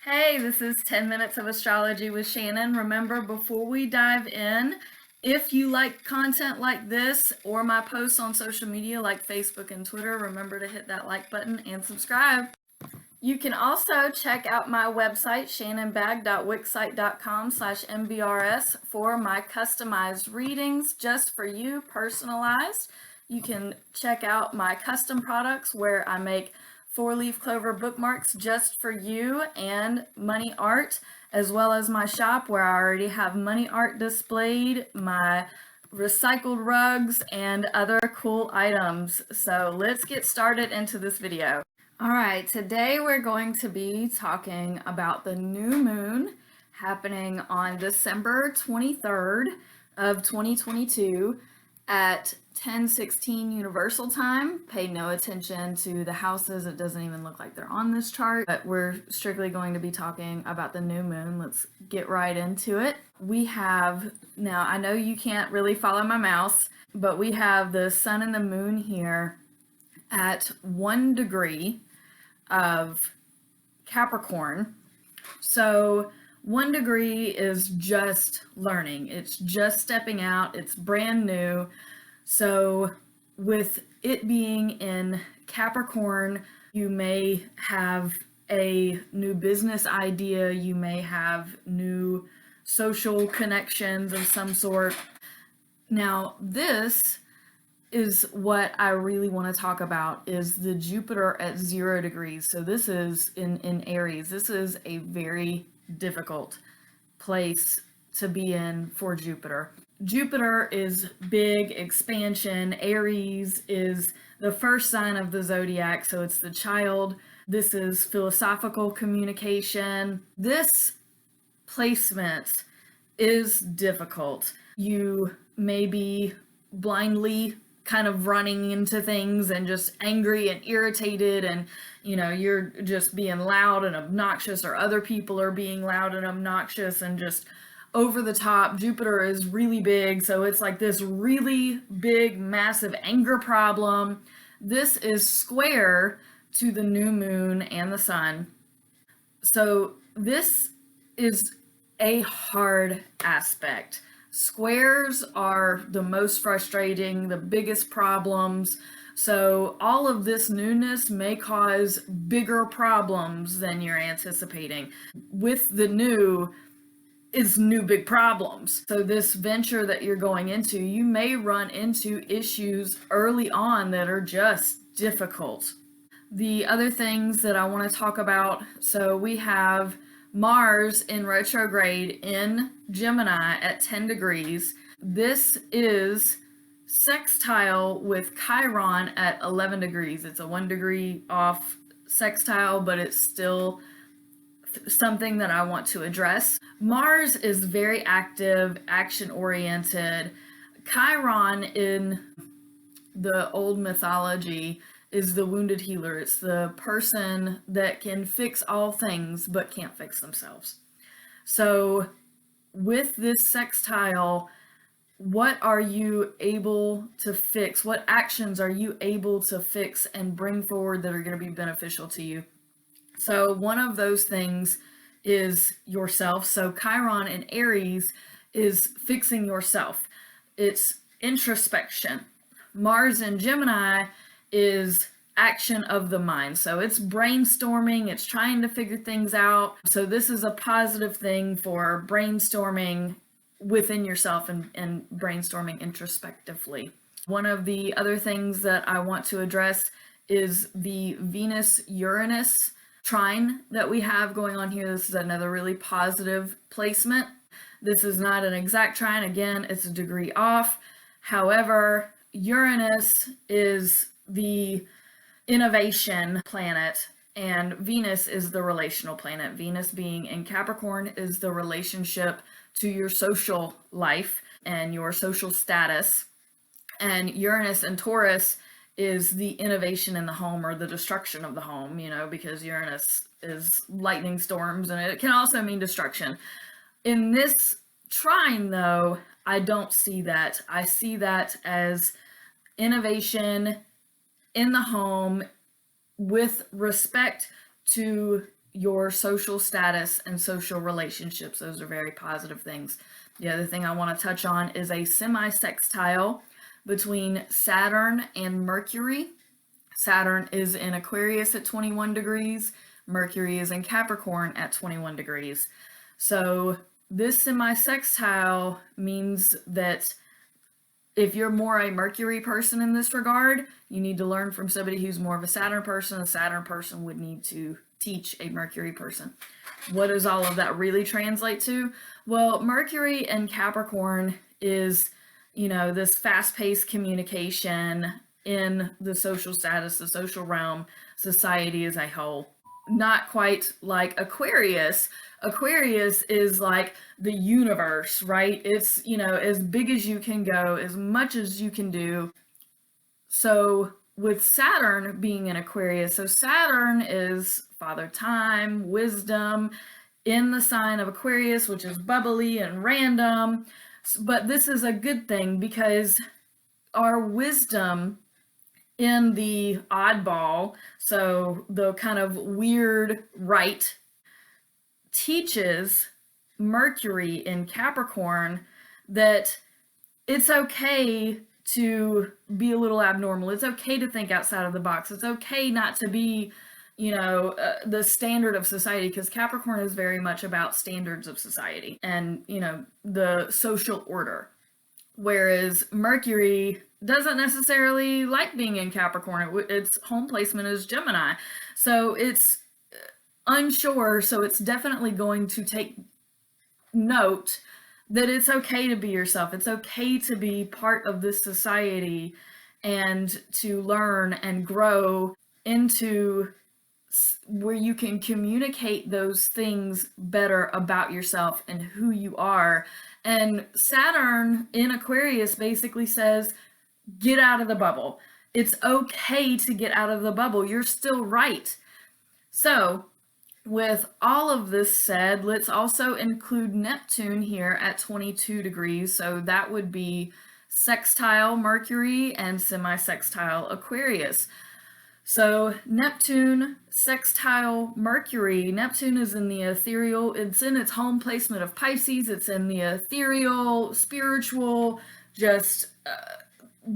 Hey, this is 10 Minutes of Astrology with Shannon. Remember, before we dive in, if you like content like this or my posts on social media like Facebook and Twitter, remember to hit that like button and subscribe. You can also check out my website, shannonbag.wixsite.com/mbrs, for my customized readings just for you, personalized. You can check out my custom products where I make 4-leaf clover bookmarks just for you and money art, as well as my shop where I already have money art displayed, my recycled rugs, and other cool items. So let's get started into this video. All right, today we're going to be talking about the new moon happening on December 23rd of 2022 at 10:16 Universal Time. Pay no attention to the houses. It doesn't even look like they're on this chart, but we're strictly going to be talking about the new moon. Let's get right into it. We have, now I know you can't really follow my mouse, but we have the sun and the moon here at 1 degree of Capricorn. So 1 degree is just learning. It's just stepping out. It's brand new. So with it being in Capricorn, you may have a new business idea. You may have new social connections of some sort. Now, this is what I really want to talk about is the Jupiter at 0 degrees. So this is in Aries. This is a very difficult place to be in for Jupiter. Jupiter is big expansion. Aries is the first sign of the zodiac, so it's the child. This is philosophical communication. This placement is difficult. You may be blindly kind of running into things and just angry and irritated, and you're just being loud and obnoxious, or other people are being loud and obnoxious and just over the top. Jupiter is really big, so it's like this really big, massive anger problem. This is square to the new moon and the sun. So this is a hard aspect. Squares are the most frustrating, the biggest problems. So all of this newness may cause bigger problems than you're anticipating. With the new is new big problems. So this venture that you're going into, you may run into issues early on that are just difficult. The other things that I want to talk about, so we have Mars in retrograde in Gemini at 10 degrees. This is sextile with Chiron at 11 degrees. It's a 1 degree off sextile, but it's still something that I want to address. Mars is very active, action-oriented. Chiron in the old mythology is the wounded healer. It's the person that can fix all things but can't fix themselves. So with this sextile, what are you able to fix? What actions are you able to fix and bring forward that are going to be beneficial to you? So one of those things is yourself. So Chiron in Aries is fixing yourself. It's introspection. Mars in Gemini is action of the mind. So it's brainstorming, it's trying to figure things out. So this is a positive thing for brainstorming within yourself and brainstorming introspectively. One of the other things that I want to address is the Venus-Uranus trine that we have going on here. This is another really positive placement. This is not an exact trine. Again, it's a degree off. However, Uranus is the innovation planet and Venus is the relational planet. Venus being in Capricorn is the relationship to your social life and your social status, and Uranus and Taurus is the innovation in the home or the destruction of the home, because Uranus is lightning storms and it can also mean destruction. In this trine though, I don't see that. I see that as innovation in the home with respect to your social status and social relationships. Those are very positive things. The other thing I want to touch on is a semi-sextile between Saturn and Mercury. Saturn is in Aquarius at 21 degrees. Mercury is in Capricorn at 21 degrees. So this semi-sextile means that if you're more a Mercury person in this regard, you need to learn from somebody who's more of a Saturn person. A Saturn person would need to teach a Mercury person. What does all of that really translate to? Well, Mercury and Capricorn is, this fast-paced communication in the social status, the social realm, society as a whole. Not quite like Aquarius. Aquarius is like the universe, right? It's, as big as you can go, as much as you can do. So with Saturn being in Aquarius, so Saturn is Father Time, wisdom, in the sign of Aquarius, which is bubbly and random. But this is a good thing because our wisdom in the oddball, so the kind of weird right, teaches Mercury in Capricorn that it's okay to be a little abnormal. It's okay to think outside of the box. It's okay not to be, the standard of society, because Capricorn is very much about standards of society and, the social order. Whereas Mercury doesn't necessarily like being in Capricorn. Its home placement is Gemini. So it's unsure. So it's definitely going to take note that it's okay to be yourself. It's okay to be part of this society and to learn and grow into where you can communicate those things better about yourself and who you are. And Saturn in Aquarius basically says, get out of the bubble. It's okay to get out of the bubble. You're still right. So with all of this said, let's also include Neptune here at 22 degrees. So that would be sextile Mercury and semi-sextile Aquarius. So Neptune, sextile Mercury. Neptune is in the ethereal. It's in its home placement of Pisces. It's in the ethereal, spiritual, just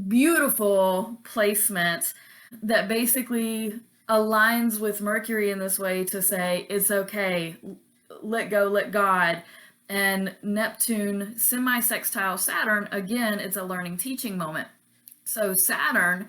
beautiful placement that basically aligns with Mercury in this way to say, it's okay, let go, let God. And Neptune, semi-sextile Saturn, again, it's a learning teaching moment. So Saturn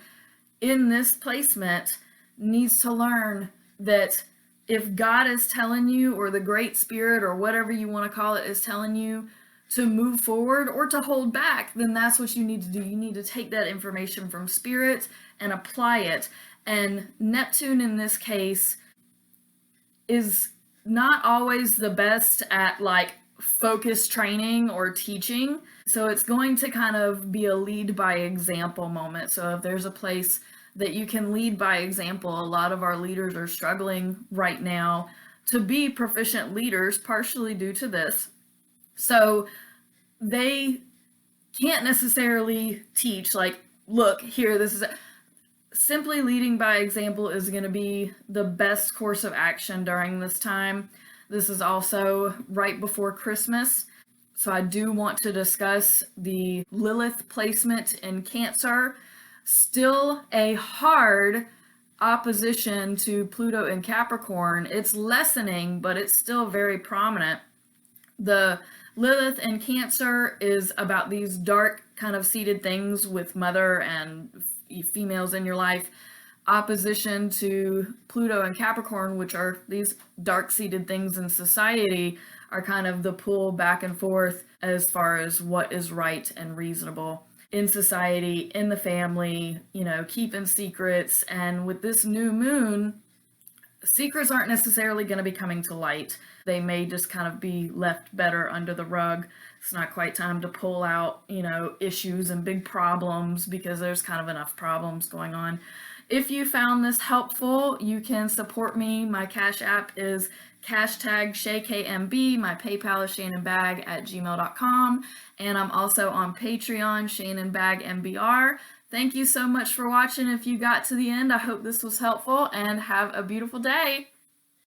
in this placement needs to learn that if God is telling you, or the Great Spirit, or whatever you want to call it, is telling you to move forward or to hold back, then that's what you need to do. You need to take that information from Spirit and apply it. And Neptune in this case is not always the best at like focus training or teaching. So it's going to kind of be a lead by example moment. So if there's a place that you can lead by example, a lot of our leaders are struggling right now to be proficient leaders, partially due to this. So they can't necessarily teach like, look, here, this is it. Simply leading by example is going to be the best course of action during this time. This is also right before Christmas. So I do want to discuss the Lilith placement in Cancer. Still a hard opposition to Pluto in Capricorn. It's lessening, but it's still very prominent. The Lilith in Cancer is about these dark kind of seated things with mother and females in your life. Opposition to Pluto and Capricorn, which are these dark-seated things in society, are kind of the pull back and forth as far as what is right and reasonable in society, in the family, keeping secrets. And with this new moon, secrets aren't necessarily going to be coming to light. They may just kind of be left better under the rug. It's not quite time to pull out, issues and big problems, because there's kind of enough problems going on. If you found this helpful, you can support me. My Cash App is #ShayKMB. My PayPal is shannonbag@gmail.com. And I'm also on Patreon, shannonbagmbr. Thank you so much for watching. If you got to the end, I hope this was helpful, and have a beautiful day.